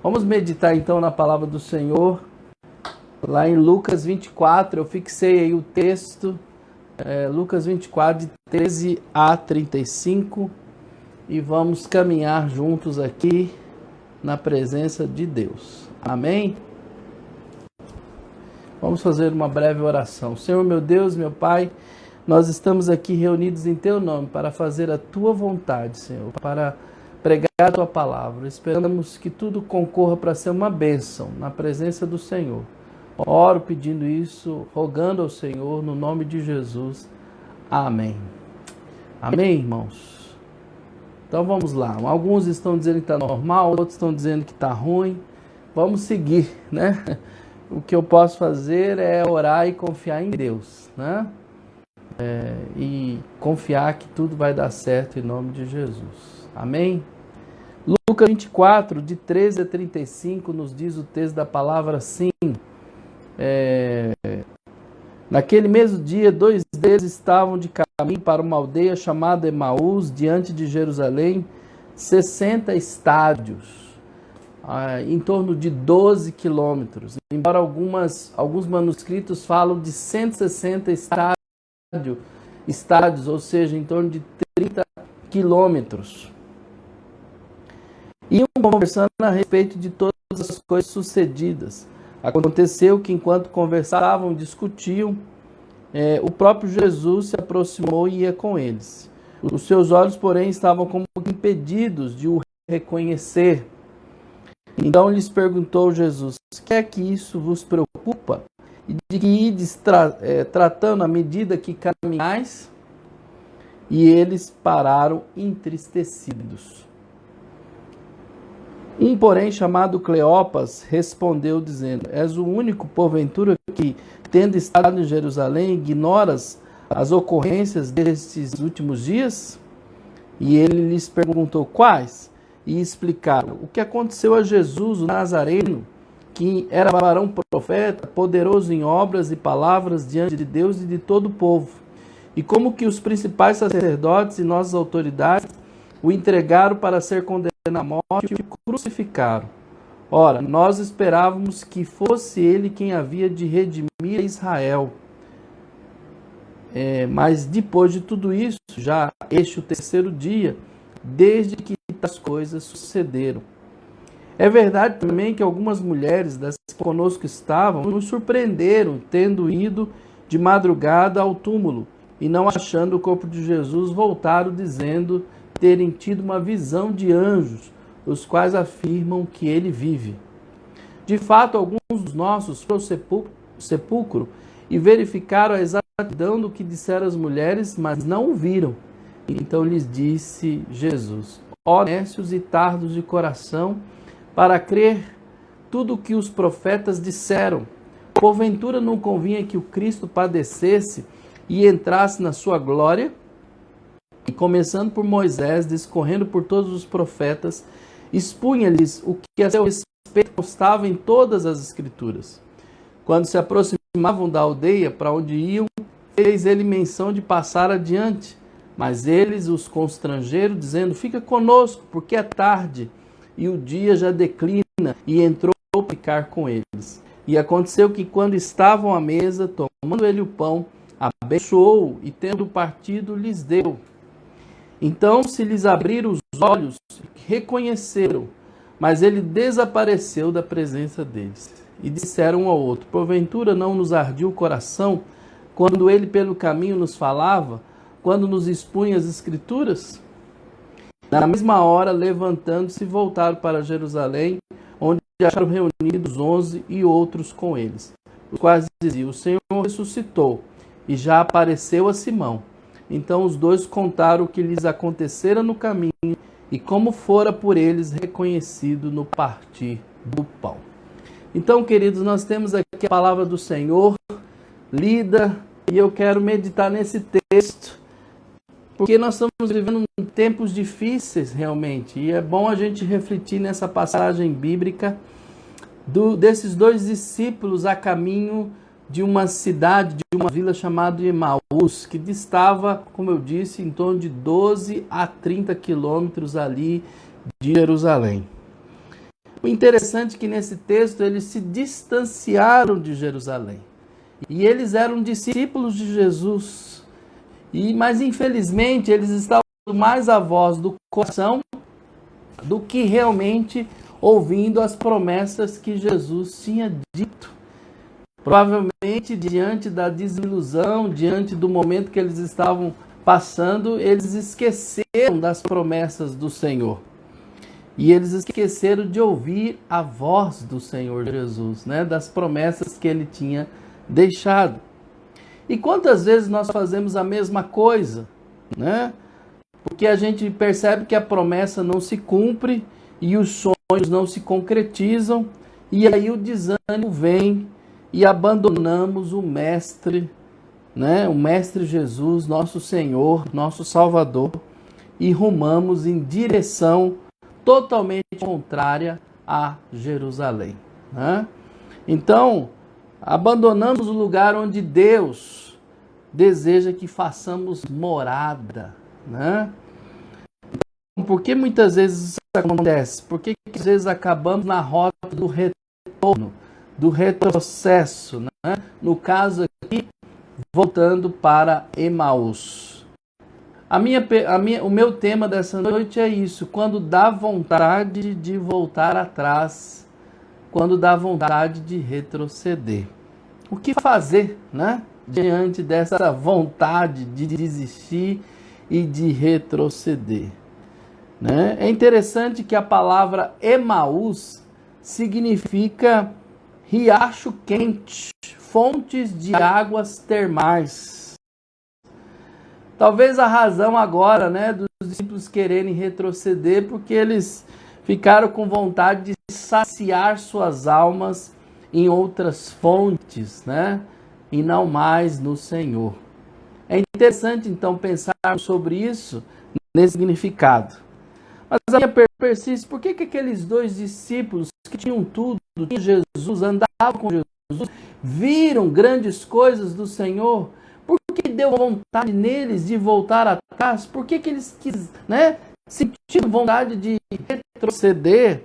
Vamos meditar então na palavra do Senhor, lá em Lucas 24, eu fixei aí o texto, Lucas 24, de 13 a 35, e vamos caminhar juntos aqui na presença de Deus. Amém? Vamos fazer uma breve oração. Senhor, meu Deus, meu Pai, nós estamos aqui reunidos em Teu nome para fazer a Tua vontade, Senhor, para pregar a Tua palavra. Esperamos que tudo concorra para ser uma bênção na presença do Senhor. Oro pedindo isso, rogando ao Senhor, no nome de Jesus. Amém. Amém, irmãos? Então vamos lá. Alguns estão dizendo que está normal, outros estão dizendo que está ruim. Vamos seguir, né? O que eu posso fazer é orar e confiar em Deus, né? E confiar que tudo vai dar certo em nome de Jesus. Amém? Lucas 24, de 13 a 35, nos diz o texto da palavra assim. Naquele mesmo dia, 2 deles estavam de caminho para uma aldeia chamada Emaús, diante de Jerusalém, 60 estádios, em torno de 12 quilômetros. Embora alguns manuscritos falam de 160 estádios, ou seja, em torno de 30 quilômetros. Iam conversando a respeito de todas as coisas sucedidas. Aconteceu que enquanto conversavam, discutiam, o próprio Jesus se aproximou e ia com eles. Os seus olhos, porém, estavam como impedidos de o reconhecer. Então lhes perguntou Jesus: que é que isso vos preocupa? E de que ides tratando à medida que caminhais? E eles pararam entristecidos. Um, porém, chamado Cleopas, respondeu dizendo: és o único, porventura, que, tendo estado em Jerusalém, ignoras as ocorrências destes últimos dias? E ele lhes perguntou: quais? E explicaram: o que aconteceu a Jesus, o Nazareno, que era varão profeta, poderoso em obras e palavras diante de Deus e de todo o povo. E como que os principais sacerdotes e nossas autoridades o entregaram para ser condenado à morte e o crucificaram. Ora, nós esperávamos que fosse ele quem havia de redimir Israel. Mas depois de tudo isso, já este o terceiro dia, desde que as coisas sucederam. É verdade também que algumas mulheres das que conosco estavam nos surpreenderam, tendo ido de madrugada ao túmulo e não achando o corpo de Jesus, voltaram dizendo terem tido uma visão de anjos, os quais afirmam que ele vive. De fato, alguns dos nossos foram ao sepulcro e verificaram a exatidão do que disseram as mulheres, mas não o viram. Então lhes disse Jesus: ó nécios e tardos de coração, para crer tudo o que os profetas disseram. Porventura não convinha que o Cristo padecesse e entrasse na sua glória? E começando por Moisés, discorrendo por todos os profetas, expunha-lhes o que a seu respeito constava em todas as Escrituras. Quando se aproximavam da aldeia para onde iam, fez ele menção de passar adiante. Mas eles os constrangeram, dizendo: fica conosco, porque é tarde, e o dia já declina, e entrou a ficar com eles. E aconteceu que, quando estavam à mesa, tomando ele o pão, abençoou, e tendo partido, lhes deu. Então se lhes abriram os olhos, reconheceram, mas ele desapareceu da presença deles. E disseram um ao outro: porventura não nos ardia o coração, quando ele pelo caminho nos falava, quando nos expunha as Escrituras? Na mesma hora, levantando-se, voltaram para Jerusalém, onde acharam reunidos 11 e outros com eles, os quais diziam: o Senhor ressuscitou, e já apareceu a Simão. Então os dois contaram o que lhes acontecera no caminho e como fora por eles reconhecido no partir do pão. Então, queridos, nós temos aqui a palavra do Senhor lida, e eu quero meditar nesse texto, porque nós estamos vivendo tempos difíceis realmente, e é bom a gente refletir nessa passagem bíblica desses dois discípulos a caminho de uma cidade, de uma vila chamada Emaús, que distava, como eu disse, em torno de 12 a 30 quilômetros ali de Jerusalém. O interessante é que nesse texto eles se distanciaram de Jerusalém. E eles eram discípulos de Jesus. Mas infelizmente eles estavam mais à voz do coração do que realmente ouvindo as promessas que Jesus tinha dito. Provavelmente, diante da desilusão, diante do momento que eles estavam passando, eles esqueceram das promessas do Senhor. E eles esqueceram de ouvir a voz do Senhor Jesus, né? Das promessas que ele tinha deixado. E quantas vezes nós fazemos a mesma coisa, né? Porque a gente percebe que a promessa não se cumpre e os sonhos não se concretizam, e aí o desânimo vem e abandonamos o Mestre, né? O Mestre Jesus, nosso Senhor, nosso Salvador, e rumamos em direção totalmente contrária a Jerusalém, né? Então, abandonamos o lugar onde Deus deseja que façamos morada, né? Por que muitas vezes isso acontece? Por que às vezes acabamos na rota do retorno, do retrocesso, né? No caso aqui, voltando para Emaús. O meu tema dessa noite é isso: quando dá vontade de voltar atrás, quando dá vontade de retroceder. O que fazer, né? Diante dessa vontade de desistir e de retroceder, né? É interessante que a palavra Emaús significa riacho quente, fontes de águas termais. Talvez a razão agora, né, dos discípulos quererem retroceder, porque eles ficaram com vontade de saciar suas almas em outras fontes, né, e não mais no Senhor. É interessante, então, pensar sobre isso, nesse significado. Mas a minha pergunta persiste: por que aqueles dois discípulos que tinham tudo, tinham Jesus, andavam com Jesus, viram grandes coisas do Senhor, por que deu vontade neles de voltar atrás? Por que eles sentiram vontade de retroceder?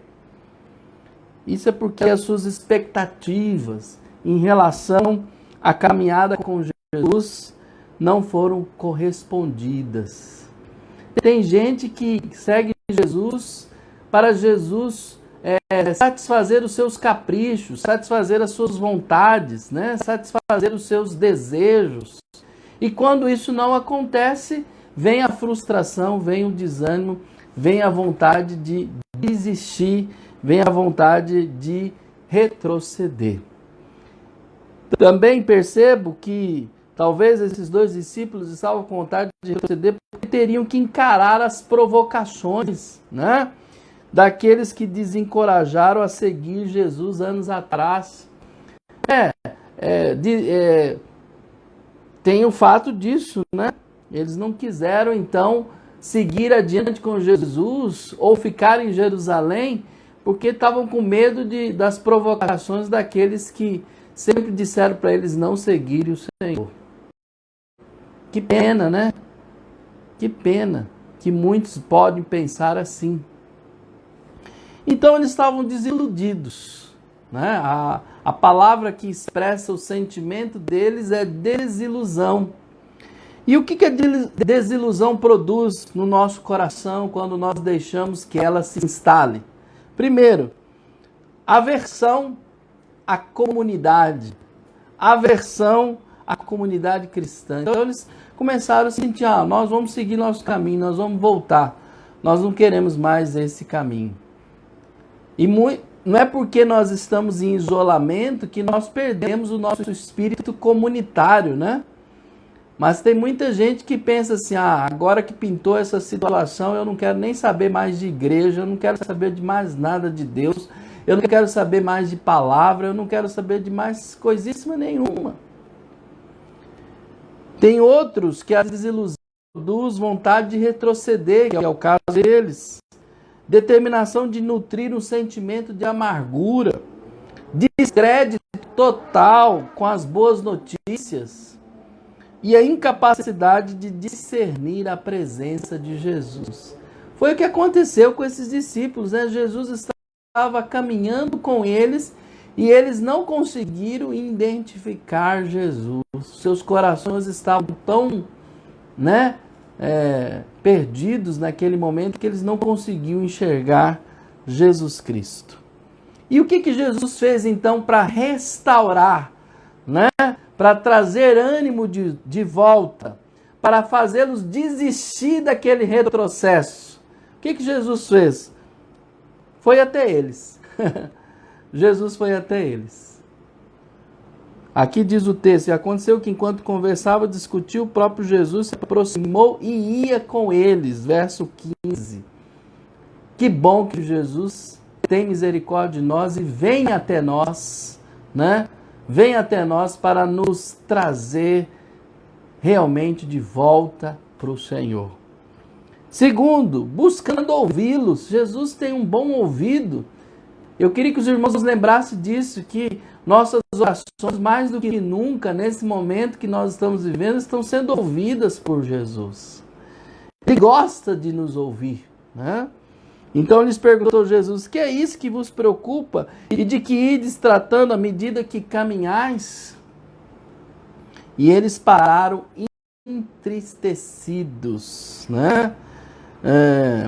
Isso é porque as suas expectativas em relação à caminhada com Jesus não foram correspondidas. Tem gente que segue Jesus para Jesus satisfazer os seus caprichos, satisfazer as suas vontades, né? Satisfazer os seus desejos. E quando isso não acontece, vem a frustração, vem o desânimo, vem a vontade de desistir, vem a vontade de retroceder. Também percebo que talvez esses dois discípulos estavam com vontade de retroceder porque teriam que encarar as provocações, né, daqueles que desencorajaram a seguir Jesus anos atrás. Tem o fato disso, né? Eles não quiseram, então, seguir adiante com Jesus ou ficar em Jerusalém porque estavam com medo das provocações daqueles que sempre disseram para eles não seguirem o Senhor. Que pena, né? Que pena que muitos podem pensar assim. Então eles estavam desiludidos, né? A palavra que expressa o sentimento deles é desilusão. E o que a desilusão produz no nosso coração quando nós deixamos que ela se instale? Primeiro, aversão à comunidade, aversão à comunidade cristã. Então eles começaram a sentir: nós vamos seguir nosso caminho, nós vamos voltar, nós não queremos mais esse caminho. E não é porque nós estamos em isolamento que nós perdemos o nosso espírito comunitário, né? Mas tem muita gente que pensa assim: agora que pintou essa situação, eu não quero nem saber mais de igreja, eu não quero saber de mais nada de Deus, eu não quero saber mais de palavra, eu não quero saber de mais coisíssima nenhuma. Tem outros que a desilusão produz vontade de retroceder, que é o caso deles. Determinação de nutrir um sentimento de amargura, descrédito total com as boas notícias e a incapacidade de discernir a presença de Jesus. Foi o que aconteceu com esses discípulos, né? Jesus estava estava caminhando com eles e eles não conseguiram identificar Jesus. Seus corações estavam tão, perdidos naquele momento que eles não conseguiam enxergar Jesus Cristo. E o que Jesus fez então para restaurar, para trazer ânimo de volta, para fazê-los desistir daquele retrocesso? O que Jesus fez? Foi até eles. Jesus foi até eles. Aqui diz o texto: e aconteceu que enquanto conversava, discutia, o próprio Jesus se aproximou e ia com eles. Verso 15. Que bom que Jesus tem misericórdia de nós e vem até nós, Vem até nós para nos trazer realmente de volta para o Senhor. Segundo, buscando ouvi-los. Jesus tem um bom ouvido. Eu queria que os irmãos lembrassem disso, que nossas orações, mais do que nunca, nesse momento que nós estamos vivendo, estão sendo ouvidas por Jesus. Ele gosta de nos ouvir, Então lhes perguntou Jesus: que é isso que vos preocupa? E de que ides tratando à medida que caminhais? E eles pararam entristecidos,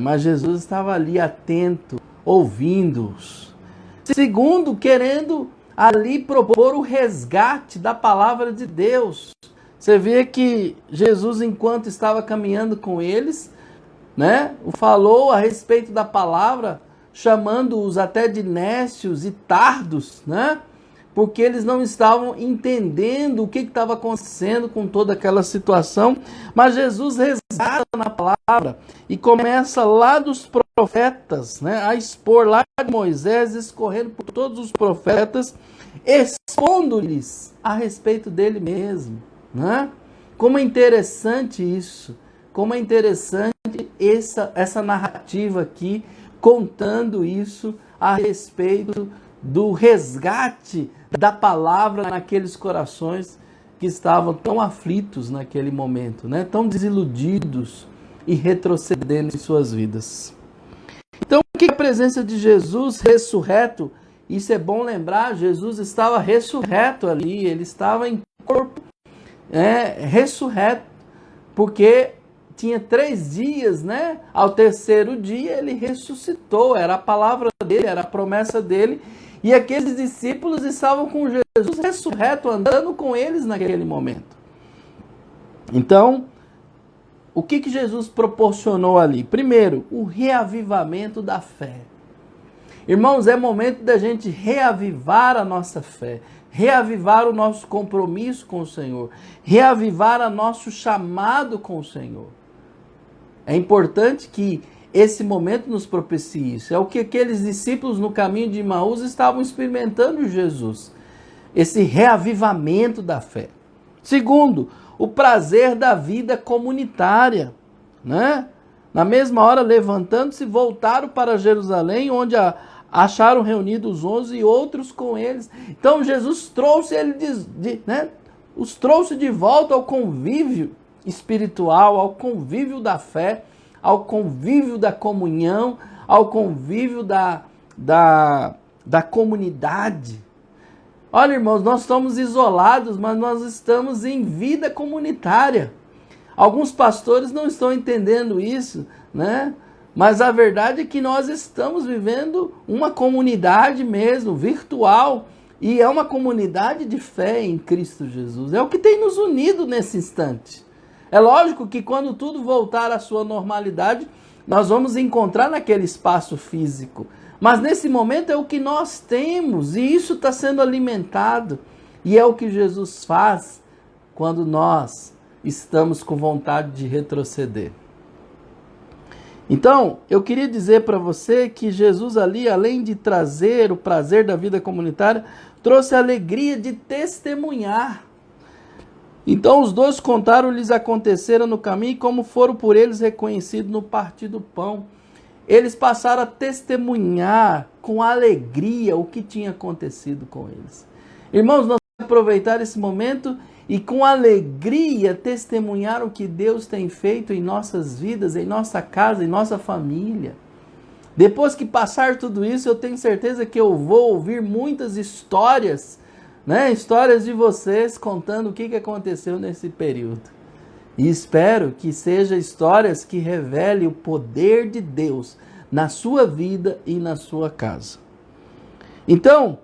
mas Jesus estava ali atento, ouvindo-os. Segundo, querendo ali propor o resgate da palavra de Deus. Você vê que Jesus, enquanto estava caminhando com eles, falou a respeito da palavra, chamando-os até de nécios e tardos, porque eles não estavam entendendo o que estava acontecendo com toda aquela situação. Mas Jesus resgata na palavra e começa lá dos profetas, a expor lá de Moisés, escorrendo por todos os profetas, expondo-lhes a respeito dele mesmo. Como é interessante isso, como é interessante essa narrativa aqui, contando isso a respeito do resgate da palavra naqueles corações que estavam tão aflitos naquele momento, tão desiludidos e retrocedendo em suas vidas. Então, o que é a presença de Jesus ressurreto? Isso é bom lembrar, Jesus estava ressurreto ali, ele estava em corpo ressurreto, porque tinha 3 dias, Ao terceiro dia ele ressuscitou, era a palavra dele, era a promessa dele, e aqueles discípulos estavam com Jesus ressurreto, andando com eles naquele momento. Então, o que Jesus proporcionou ali? Primeiro, o reavivamento da fé. Irmãos, é momento da gente reavivar a nossa fé, reavivar o nosso compromisso com o Senhor, reavivar o nosso chamado com o Senhor. É importante que esse momento nos propicie isso. É o que aqueles discípulos no caminho de Emaús estavam experimentando de Jesus. Esse reavivamento da fé. Segundo, o prazer da vida comunitária. Na mesma hora, levantando-se, voltaram para Jerusalém, onde acharam reunidos os 11 e outros com eles. Então Jesus trouxe os trouxe de volta ao convívio espiritual, ao convívio da fé, ao convívio da comunhão, ao convívio da comunidade. Olha, irmãos, nós estamos isolados, mas nós estamos em vida comunitária. Alguns pastores não estão entendendo isso, Mas a verdade é que nós estamos vivendo uma comunidade mesmo, virtual, e é uma comunidade de fé em Cristo Jesus. É o que tem nos unido nesse instante. É lógico que quando tudo voltar à sua normalidade, nós vamos encontrar naquele espaço físico. Mas nesse momento é o que nós temos, e isso está sendo alimentado. E é o que Jesus faz quando nós estamos com vontade de retroceder. Então, eu queria dizer para você que Jesus ali, além de trazer o prazer da vida comunitária, trouxe a alegria de testemunhar. Então os dois contaram-lhes aconteceram no caminho e como foram por eles reconhecidos no partir do pão. Eles passaram a testemunhar com alegria o que tinha acontecido com eles. Irmãos, nós vamos aproveitar esse momento e com alegria testemunhar o que Deus tem feito em nossas vidas, em nossa casa, em nossa família. Depois que passar tudo isso, eu tenho certeza que eu vou ouvir muitas histórias, né? Histórias de vocês contando o que aconteceu nesse período. E espero que sejam histórias que revelem o poder de Deus na sua vida e na sua casa. Então,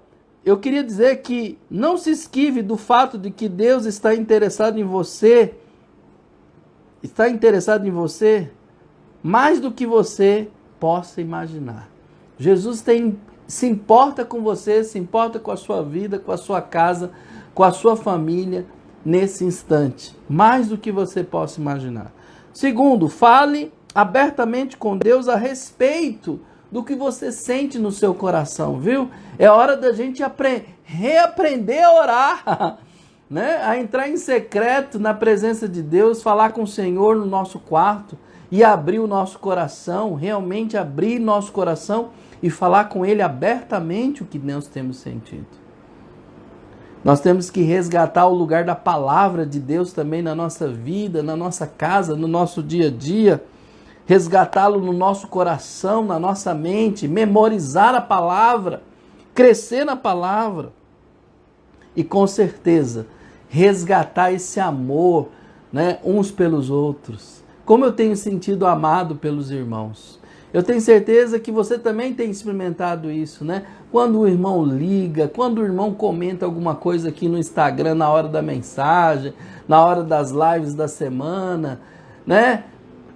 eu queria dizer que não se esquive do fato de que Deus está interessado em você, mais do que você possa imaginar. Jesus se importa com você, se importa com a sua vida, com a sua casa, com a sua família, nesse instante, mais do que você possa imaginar. Segundo, fale abertamente com Deus a respeito do que você sente no seu coração, viu? É hora da gente reaprender a orar, né? A entrar em secreto na presença de Deus, falar com o Senhor no nosso quarto e abrir o nosso coração, realmente abrir nosso coração e falar com Ele abertamente o que nós temos sentido. Nós temos que resgatar o lugar da palavra de Deus também na nossa vida, na nossa casa, no nosso dia a dia. Resgatá-lo no nosso coração, na nossa mente, memorizar a palavra, crescer na palavra. E com certeza, resgatar esse amor, né, uns pelos outros. Como eu tenho sentido amado pelos irmãos. Eu tenho certeza que você também tem experimentado isso, né? Quando o irmão liga, quando o irmão comenta alguma coisa aqui no Instagram na hora da mensagem, na hora das lives da semana, né?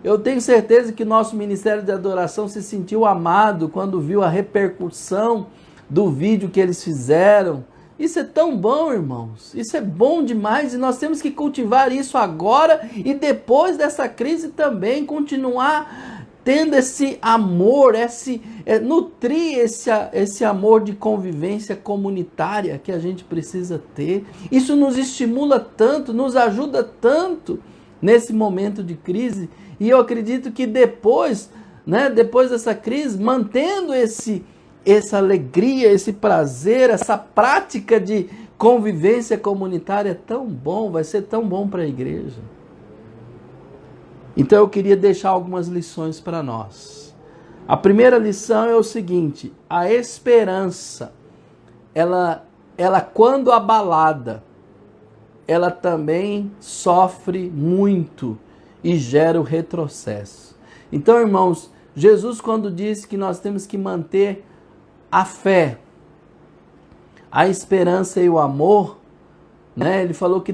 Eu tenho certeza que nosso Ministério de Adoração se sentiu amado quando viu a repercussão do vídeo que eles fizeram. Isso é tão bom, irmãos. Isso é bom demais e nós temos que cultivar isso agora e depois dessa crise também, continuar tendo esse amor, nutrir esse amor de convivência comunitária que a gente precisa ter. Isso nos estimula tanto, nos ajuda tanto nesse momento de crise. E eu acredito que depois, né, depois dessa crise, mantendo essa alegria, esse prazer, essa prática de convivência comunitária é tão bom, vai ser tão bom para a igreja. Então eu queria deixar algumas lições para nós. A primeira lição é o seguinte: a esperança, ela quando abalada, ela também sofre muito e gera o retrocesso. Então, irmãos, Jesus quando disse que nós temos que manter a fé, a esperança e o amor, né? Ele falou que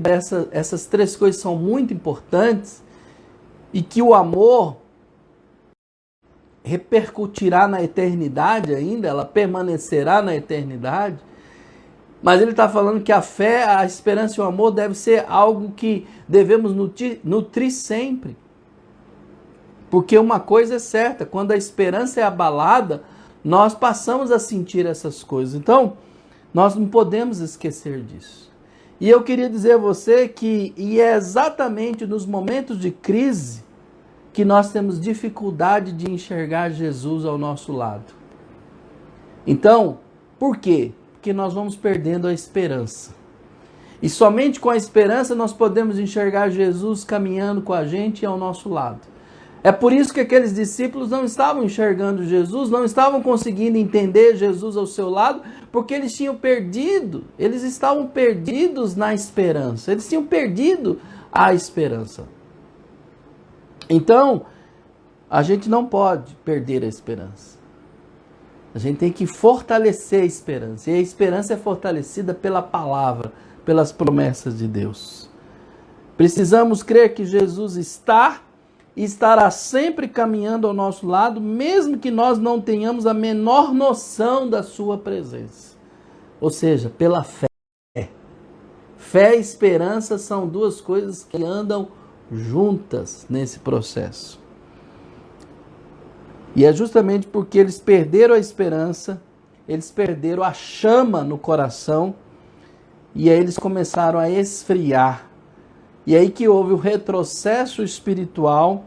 essas três coisas são muito importantes e que o amor repercutirá na eternidade ainda, ela permanecerá na eternidade. Mas ele está falando que a fé, a esperança e o amor deve ser algo que devemos nutrir sempre. Porque uma coisa é certa, quando a esperança é abalada, nós passamos a sentir essas coisas. Então, nós não podemos esquecer disso. E eu queria dizer a você que é exatamente nos momentos de crise que nós temos dificuldade de enxergar Jesus ao nosso lado. Então, por quê? Porque nós vamos perdendo a esperança. E somente com a esperança nós podemos enxergar Jesus caminhando com a gente e ao nosso lado. É por isso que aqueles discípulos não estavam enxergando Jesus, não estavam conseguindo entender Jesus ao seu lado, porque eles tinham perdido, eles estavam perdidos na esperança, eles tinham perdido a esperança. Então, a gente não pode perder a esperança. A gente tem que fortalecer a esperança. E a esperança é fortalecida pela palavra, pelas promessas de Deus. Precisamos crer que Jesus está e estará sempre caminhando ao nosso lado, mesmo que nós não tenhamos a menor noção da sua presença. Ou seja, pela fé. Fé e esperança são duas coisas que andam juntas nesse processo. E é justamente porque eles perderam a esperança, eles perderam a chama no coração, e aí eles começaram a esfriar. E aí que houve o retrocesso espiritual,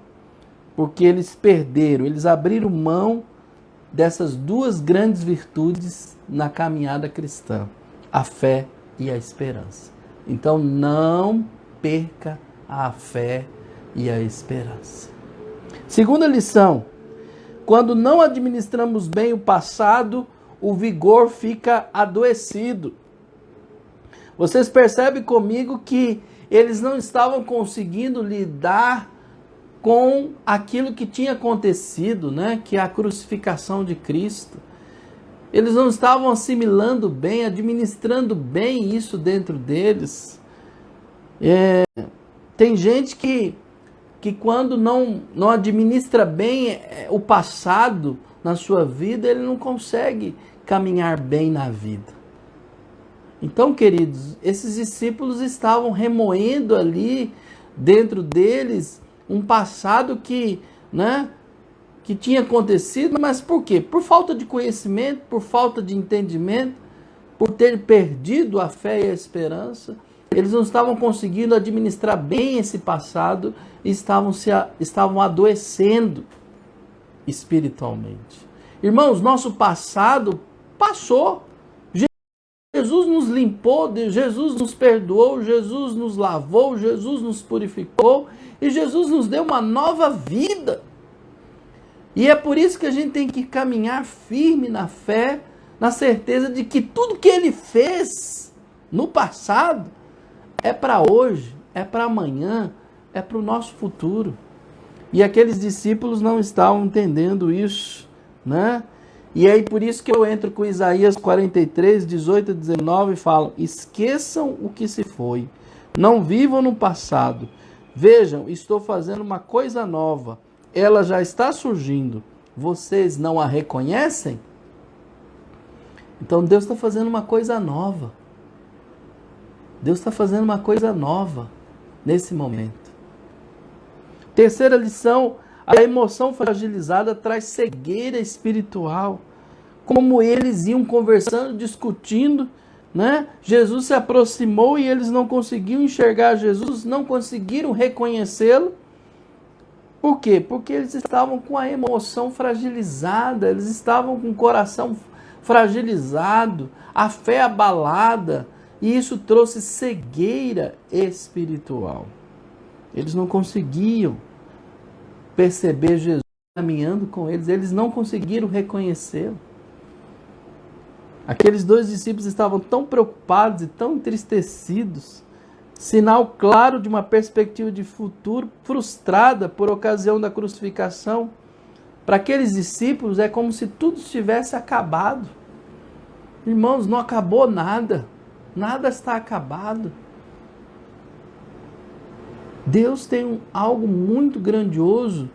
porque eles perderam, eles abriram mão dessas duas grandes virtudes na caminhada cristã, a fé e a esperança. Então não perca a fé e a esperança. Segunda lição: Quando não administramos bem o passado, o vigor fica adoecido. Vocês percebem comigo que eles não estavam conseguindo lidar com aquilo que tinha acontecido, né? Que é a crucificação de Cristo. Eles não estavam assimilando bem, administrando bem isso dentro deles. Tem gente que quando não administra bem o passado na sua vida, ele não consegue caminhar bem na vida. Então, queridos, esses discípulos estavam remoendo ali dentro deles um passado que tinha acontecido, mas por quê? Por falta de conhecimento, por falta de entendimento, por ter perdido a fé e a esperança. Eles não estavam conseguindo administrar bem esse passado e estavam adoecendo espiritualmente. Irmãos, nosso passado passou. Jesus nos limpou, Jesus nos perdoou, Jesus nos lavou, Jesus nos purificou e Jesus nos deu uma nova vida. E é por isso que a gente tem que caminhar firme na fé, na certeza de que tudo que Ele fez no passado é para hoje, é para amanhã, é para o nosso futuro. E aqueles discípulos não estavam entendendo isso, né? E aí por isso que eu entro com Isaías 43, 18 a 19 e falo: esqueçam o que se foi, não vivam no passado. Vejam, estou fazendo uma coisa nova, ela já está surgindo. Vocês não a reconhecem? Então Deus está fazendo uma coisa nova. Deus está fazendo uma coisa nova nesse momento. Terceira lição: a emoção fragilizada traz cegueira espiritual. Como eles iam conversando, discutindo, né? Jesus se aproximou e eles não conseguiam enxergar Jesus, não conseguiram reconhecê-lo. Por quê? Porque eles estavam com a emoção fragilizada, eles estavam com o coração fragilizado, a fé abalada, e isso trouxe cegueira espiritual. Eles não conseguiam perceber Jesus caminhando com eles, eles não conseguiram reconhecê-lo. Aqueles dois discípulos estavam tão preocupados e tão entristecidos, sinal claro de uma perspectiva de futuro frustrada por ocasião da crucificação. Para aqueles discípulos é como se tudo estivesse acabado. Irmãos, não acabou nada, nada está acabado. Deus tem algo muito grandioso.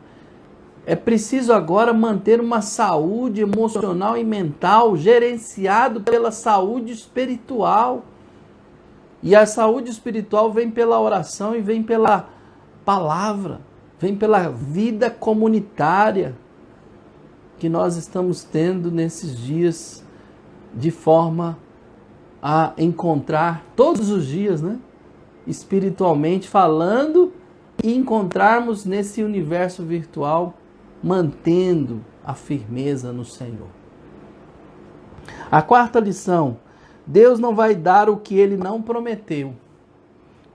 É preciso agora manter uma saúde emocional e mental gerenciado pela saúde espiritual. E a saúde espiritual vem pela oração e vem pela palavra, vem pela vida comunitária que nós estamos tendo nesses dias, de forma a encontrar todos os dias, né? Espiritualmente falando, e encontrarmos nesse universo virtual, mantendo a firmeza no Senhor. A quarta lição: Deus não vai dar o que Ele não prometeu.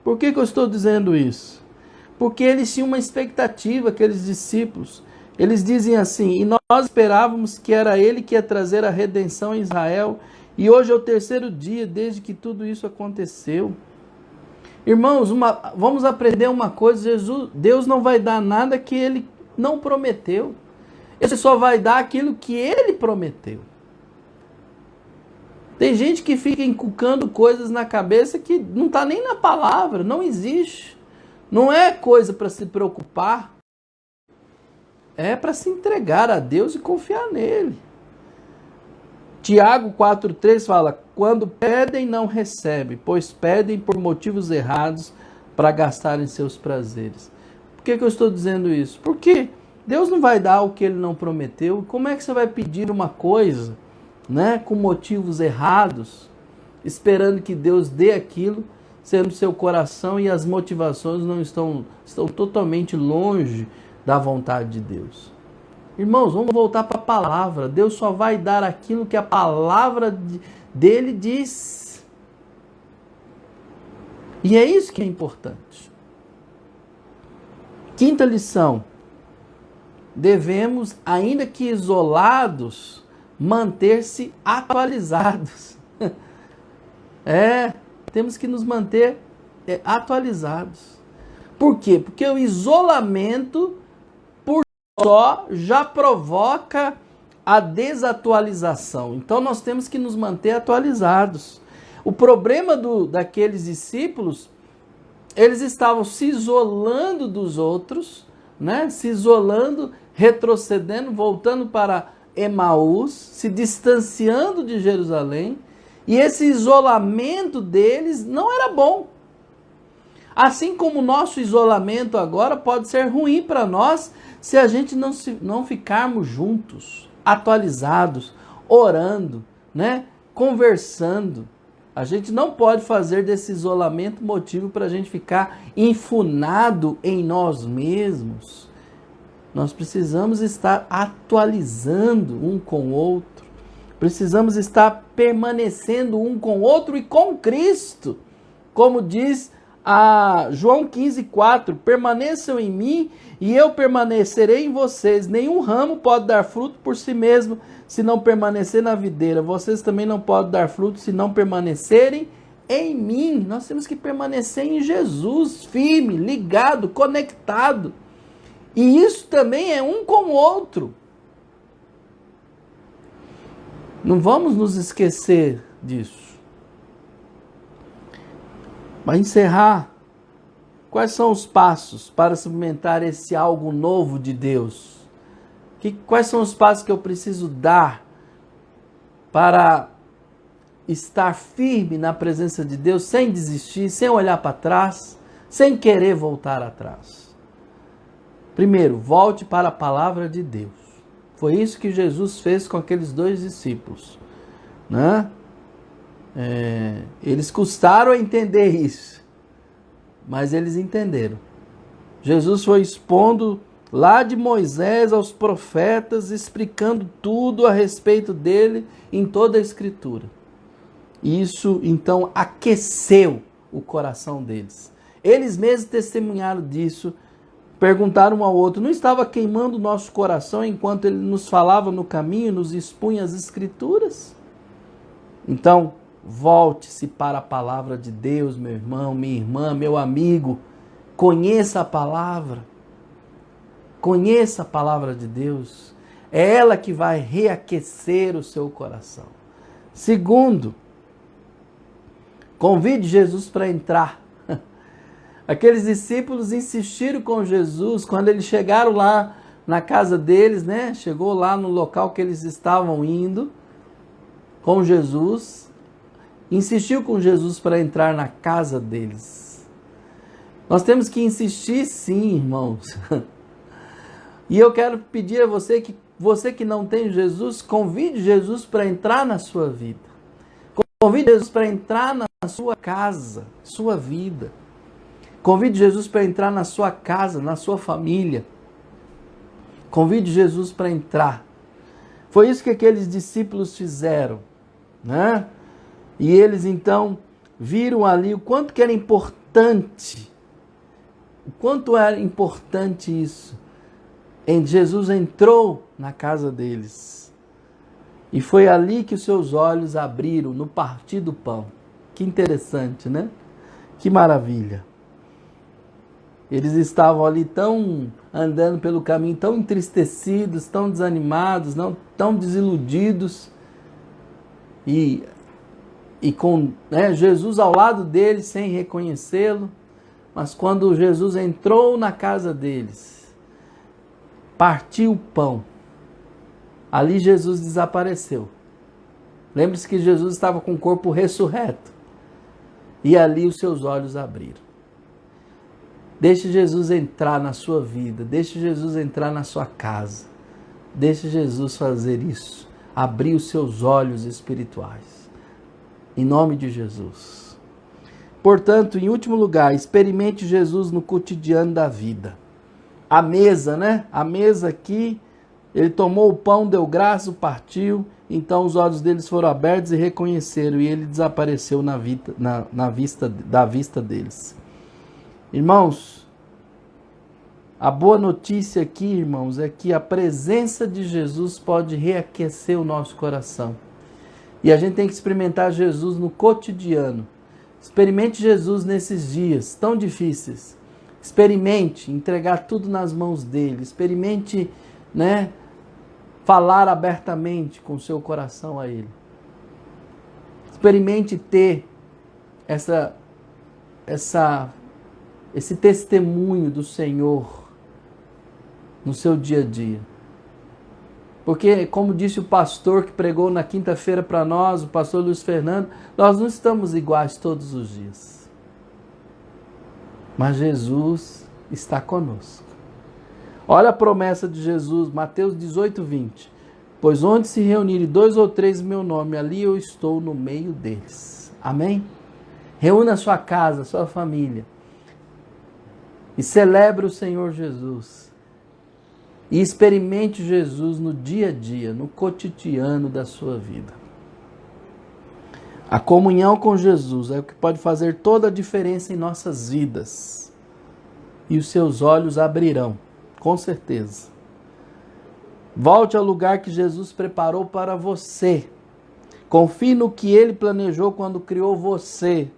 Por que eu estou dizendo isso? Porque eles tinham uma expectativa, aqueles discípulos. Eles dizem assim: e nós esperávamos que era Ele que ia trazer a redenção em Israel, e hoje é o terceiro dia desde que tudo isso aconteceu. Irmãos, vamos aprender uma coisa: Deus não vai dar nada que Ele não prometeu. Ele só vai dar aquilo que Ele prometeu. Tem gente que fica encucando coisas na cabeça que não está nem na palavra, não existe. Não é coisa para se preocupar. É para se entregar a Deus e confiar nele. Tiago 4,3 fala: quando pedem, não recebem, pois pedem por motivos errados para gastarem seus prazeres. Por que eu estou dizendo isso? Porque Deus não vai dar o que Ele não prometeu. Como é que você vai pedir uma coisa, né, com motivos errados, esperando que Deus dê aquilo, sendo seu coração e as motivações não estão totalmente longe da vontade de Deus? Irmãos, vamos voltar para a palavra. Deus só vai dar aquilo que a palavra dele diz. E é isso que é importante. Quinta lição: devemos, ainda que isolados, manter-se atualizados. Temos que nos manter atualizados. Por quê? Porque o isolamento por só já provoca a desatualização. Então nós temos que nos manter atualizados. O problema daqueles discípulos, eles estavam se isolando dos outros, né? Se isolando, retrocedendo, voltando para Emaús, se distanciando de Jerusalém, e esse isolamento deles não era bom. Assim como o nosso isolamento agora pode ser ruim para nós se a gente não ficarmos juntos, atualizados, orando, né? Conversando. A gente não pode fazer desse isolamento motivo para a gente ficar enfunado em nós mesmos. Nós precisamos estar atualizando um com o outro. Precisamos estar permanecendo um com o outro e com Cristo. Como diz João 15,4, permaneçam em mim e eu permanecerei em vocês. Nenhum ramo pode dar fruto por si mesmo se não permanecer na videira. Vocês também não podem dar fruto se não permanecerem em mim. Nós temos que permanecer em Jesus, firme, ligado, conectado. E isso também é um com o outro. Não vamos nos esquecer disso. Para encerrar, quais são os passos para experimentar esse algo novo de Deus? Quais são os passos que eu preciso dar para estar firme na presença de Deus, sem desistir, sem olhar para trás, sem querer voltar atrás? Primeiro, volte para a palavra de Deus. Foi isso que Jesus fez com aqueles 2 discípulos, né? Eles custaram a entender isso, mas eles entenderam. Jesus foi expondo lá de Moisés aos profetas, explicando tudo a respeito dele em toda a Escritura. Isso, então, aqueceu o coração deles. Eles mesmos testemunharam disso, perguntaram um ao outro, não estava queimando o nosso coração enquanto ele nos falava no caminho, nos expunha as Escrituras? Então, volte-se para a palavra de Deus, meu irmão, minha irmã, meu amigo. Conheça a palavra. Conheça a palavra de Deus. É ela que vai reaquecer o seu coração. Segundo, convide Jesus para entrar. Aqueles discípulos insistiram com Jesus quando eles chegaram lá na casa deles, né? Chegou lá no local que eles estavam indo com Jesus. Insistiu com Jesus para entrar na casa deles. Nós temos que insistir sim, irmãos. E eu quero pedir a você que não tem Jesus, convide Jesus para entrar na sua vida. Convide Jesus para entrar na sua casa, sua vida. Convide Jesus para entrar na sua casa, na sua família. Convide Jesus para entrar. Foi isso que aqueles discípulos fizeram, né? E eles então viram ali o quanto que era importante. O quanto era importante isso. Jesus entrou na casa deles. E foi ali que os seus olhos abriram, no partir do pão. Que interessante, né? Que maravilha. Eles estavam ali andando pelo caminho, tão entristecidos, tão desanimados, tão desiludidos. E com Jesus ao lado deles, sem reconhecê-lo. Mas quando Jesus entrou na casa deles, partiu o pão, ali Jesus desapareceu. Lembre-se que Jesus estava com o corpo ressurreto. E ali os seus olhos abriram. Deixe Jesus entrar na sua vida. Deixe Jesus entrar na sua casa. Deixe Jesus fazer isso. Abrir os seus olhos espirituais. Em nome de Jesus. Portanto, em último lugar, experimente Jesus no cotidiano da vida. A mesa, né? A mesa aqui, ele tomou o pão, deu graça, partiu. Então os olhos deles foram abertos e reconheceram. E ele desapareceu da vista deles. Irmãos, A boa notícia aqui, irmãos, é que a presença de Jesus pode reaquecer o nosso coração. E a gente tem que experimentar Jesus no cotidiano. Experimente Jesus nesses dias tão difíceis. Experimente entregar tudo nas mãos dele. Experimente, falar abertamente com o seu coração a ele. Experimente ter esse testemunho do Senhor no seu dia a dia. Porque, como disse o pastor que pregou na quinta-feira para nós, o pastor Luiz Fernando, nós não estamos iguais todos os dias. Mas Jesus está conosco. Olha a promessa de Jesus, Mateus 18, 20. Pois onde se reunirem 2 ou 3 em meu nome, ali eu estou no meio deles. Amém? Reúna a sua casa, a sua família. E celebre o Senhor Jesus. E experimente Jesus no dia a dia, no cotidiano da sua vida. A comunhão com Jesus é o que pode fazer toda a diferença em nossas vidas. E os seus olhos abrirão, com certeza. Volte ao lugar que Jesus preparou para você. Confie no que Ele planejou quando criou você.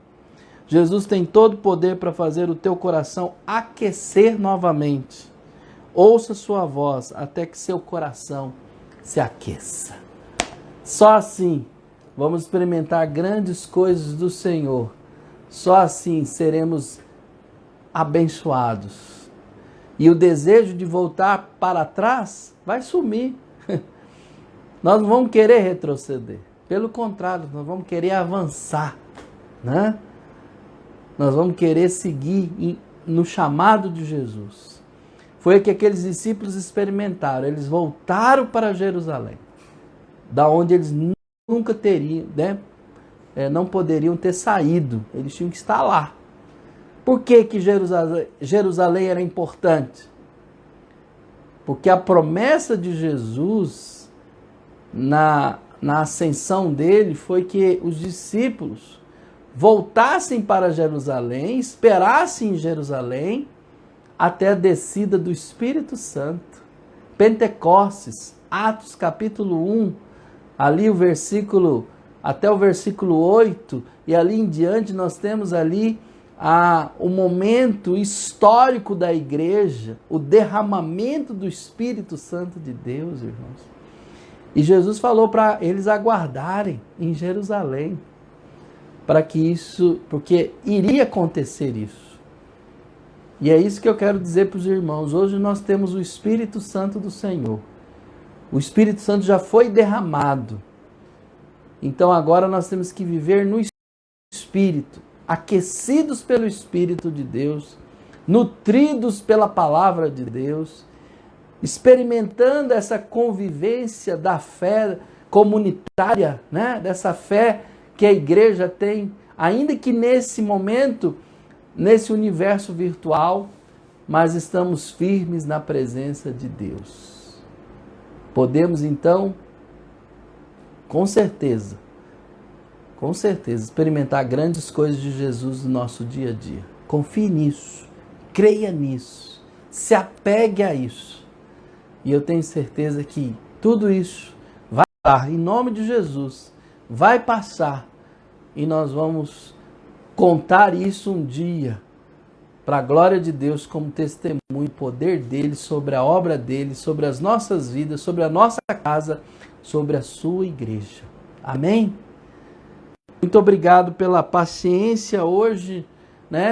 Jesus tem todo o poder para fazer o teu coração aquecer novamente. Ouça sua voz até que seu coração se aqueça. Só assim vamos experimentar grandes coisas do Senhor. Só assim seremos abençoados. E o desejo de voltar para trás vai sumir. Nós não vamos querer retroceder. Pelo contrário, nós vamos querer avançar. Nós vamos querer seguir no chamado de Jesus. Foi o que aqueles discípulos experimentaram. Eles voltaram para Jerusalém, da onde eles nunca teriam, não poderiam ter saído. Eles tinham que estar lá. Por que Jerusalém era importante? Porque a promessa de Jesus na ascensão dele foi que os discípulos voltassem para Jerusalém, esperassem em Jerusalém até a descida do Espírito Santo. Pentecostes, Atos capítulo 1, ali até o versículo 8, e ali em diante nós temos ali o momento histórico da igreja, o derramamento do Espírito Santo de Deus, irmãos. E Jesus falou para eles aguardarem em Jerusalém, porque iria acontecer isso. E é isso que eu quero dizer para os irmãos. Hoje nós temos o Espírito Santo do Senhor. O Espírito Santo já foi derramado. Então agora nós temos que viver no Espírito, aquecidos pelo Espírito de Deus, nutridos pela palavra de Deus, experimentando essa convivência da fé comunitária, dessa fé que a igreja tem, ainda que nesse momento, nesse universo virtual, mas estamos firmes na presença de Deus. Podemos então, com certeza, experimentar grandes coisas de Jesus no nosso dia a dia. Confie nisso, creia nisso, se apegue a isso. E eu tenho certeza que tudo isso vai passar, em nome de Jesus, vai passar. E nós vamos contar isso um dia, para a glória de Deus, como testemunho, o poder dele, sobre a obra dele, sobre as nossas vidas, sobre a nossa casa, sobre a sua igreja. Amém? Muito obrigado pela paciência hoje,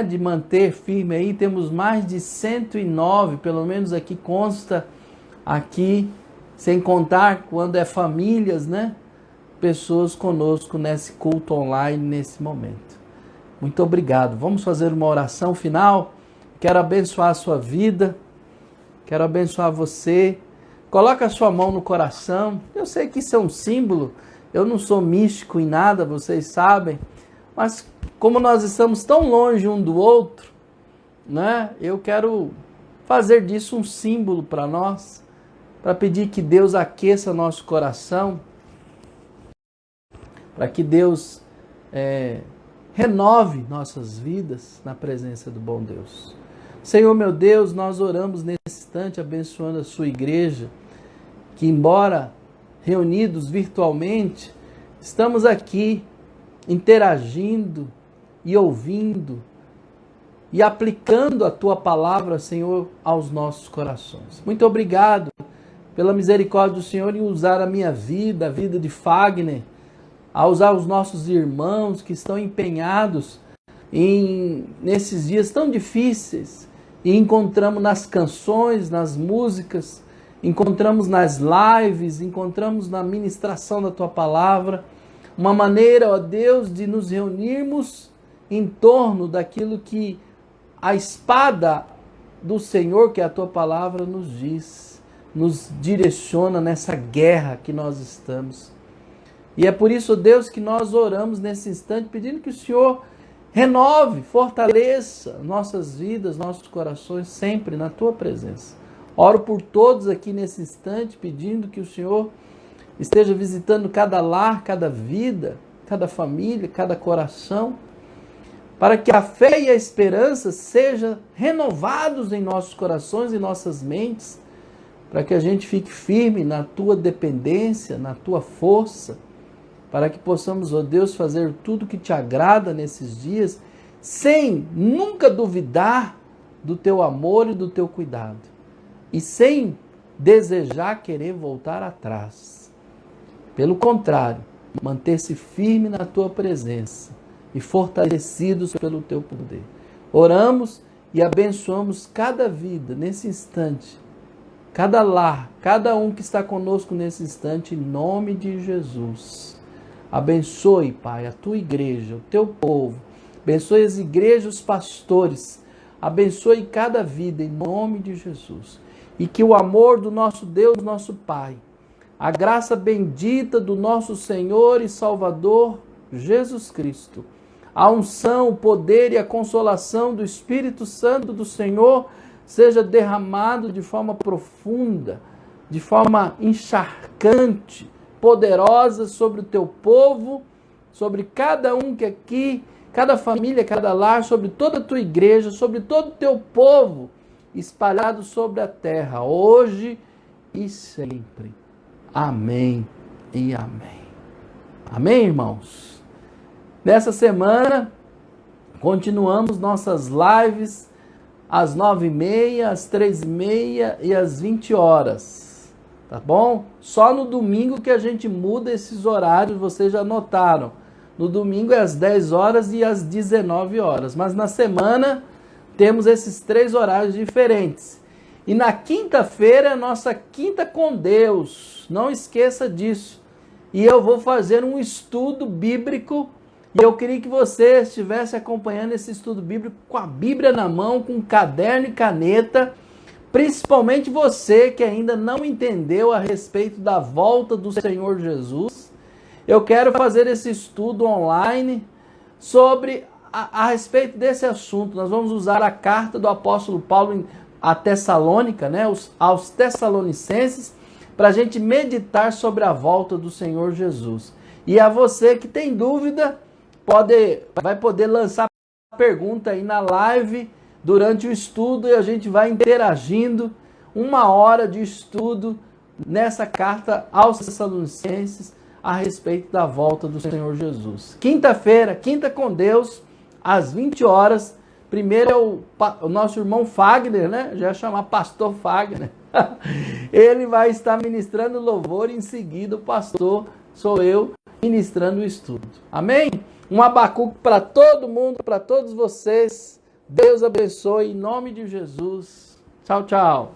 de manter firme aí. Temos mais de 109, pelo menos aqui consta, aqui, sem contar quando é famílias, pessoas conosco nesse culto online, nesse momento. Muito obrigado. Vamos fazer uma oração final. Quero abençoar a sua vida, quero abençoar você. Coloca a sua mão no coração. Eu sei que isso é um símbolo. Eu não sou místico em nada, vocês sabem. Mas como nós estamos tão longe um do outro, eu quero fazer disso um símbolo para nós, para pedir que Deus aqueça nosso coração, para que Deus renove nossas vidas na presença do bom Deus. Senhor meu Deus, nós oramos nesse instante abençoando a sua igreja, que embora reunidos virtualmente, estamos aqui interagindo e ouvindo e aplicando a tua palavra, Senhor, aos nossos corações. Muito obrigado pela misericórdia do Senhor em usar a minha vida, a vida de Fagner, a usar os nossos irmãos que estão empenhados nesses dias tão difíceis, e encontramos nas canções, nas músicas, encontramos nas lives, encontramos na ministração da tua palavra, uma maneira, ó Deus, de nos reunirmos em torno daquilo que a espada do Senhor, que é a tua palavra, nos diz, nos direciona nessa guerra que nós estamos. E é por isso, Deus, que nós oramos nesse instante, pedindo que o Senhor renove, fortaleça nossas vidas, nossos corações, sempre na tua presença. Oro por todos aqui nesse instante, pedindo que o Senhor esteja visitando cada lar, cada vida, cada família, cada coração, para que a fé e a esperança sejam renovados em nossos corações e nossas mentes, para que a gente fique firme na tua dependência, na tua força, para que possamos, ó Deus, fazer tudo que te agrada nesses dias, sem nunca duvidar do teu amor e do teu cuidado, e sem desejar querer voltar atrás. Pelo contrário, manter-se firme na tua presença e fortalecidos pelo teu poder. Oramos e abençoamos cada vida nesse instante, cada lar, cada um que está conosco nesse instante, em nome de Jesus. Abençoe, Pai, a tua igreja, o teu povo. Abençoe as igrejas, os pastores. Abençoe cada vida, em nome de Jesus. E que o amor do nosso Deus, nosso Pai, a graça bendita do nosso Senhor e Salvador, Jesus Cristo, a unção, o poder e a consolação do Espírito Santo do Senhor seja derramado de forma profunda, de forma encharcante, poderosa sobre o teu povo, sobre cada um que aqui, cada família, cada lar, sobre toda a tua igreja, sobre todo o teu povo, espalhado sobre a terra, hoje e sempre. Amém e amém. Amém, irmãos? Nessa semana, continuamos nossas lives às 9h30, às 13h30 e às 20 horas. Tá bom? Só no domingo que a gente muda esses horários, vocês já notaram. No domingo é às 10 horas e às 19 horas. Mas na semana temos esses 3 horários diferentes. E na quinta-feira é a nossa Quinta com Deus. Não esqueça disso. E eu vou fazer um estudo bíblico. E eu queria que você estivesse acompanhando esse estudo bíblico com a Bíblia na mão, com caderno e caneta. Principalmente você que ainda não entendeu a respeito da volta do Senhor Jesus. Eu quero fazer esse estudo online sobre a respeito desse assunto. Nós vamos usar a carta do apóstolo Paulo a Tessalônica, né, aos Tessalonicenses, para a gente meditar sobre a volta do Senhor Jesus. E a você que tem dúvida, vai poder lançar pergunta aí na live durante o estudo, e a gente vai interagindo. 1 hora de estudo nessa carta aos Tessalonicenses a respeito da volta do Senhor Jesus. Quinta-feira, Quinta com Deus, às 20 horas. Primeiro é o nosso irmão Fagner, né? Já ia chamar pastor Fagner. Ele vai estar ministrando louvor, e em seguida o pastor sou eu ministrando o estudo. Amém? Um Abacuque para todo mundo, para todos vocês. Deus abençoe em nome de Jesus. Tchau, tchau.